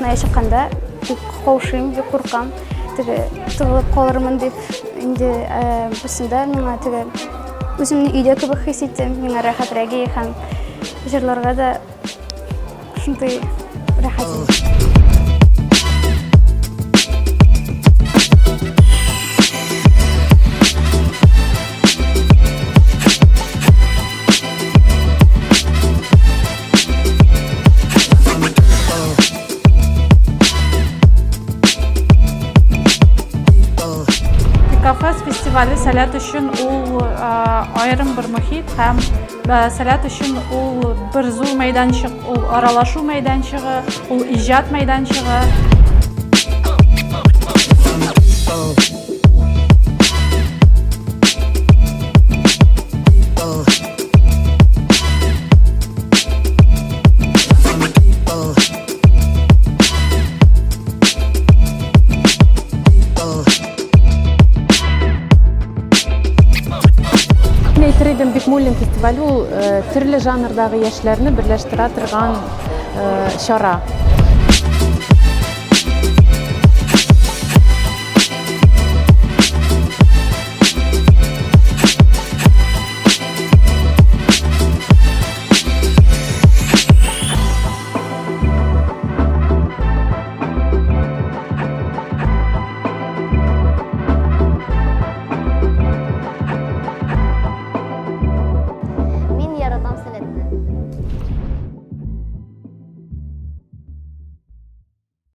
сахнага чыкканда бик кошуйм, бик куркам. Тыгылып калырмын деп инде бусында миңа өзүмдү үйдө кебек хис иттим. Миңа рахатрак һәм җырларга да шундай рахат. Кавказ фестивале сәләт өчен ул аерым бер мөхит һәм сәләт өчен ул бер зур мәйданчык, ул аралашу мәйданчыгы, ул иҗат мәйданчыгы. Әйтер Бикмуллин фестивале ул төрле жанрдагы яшьләрне берләштерә торган чара. Мин яратам сәләтне.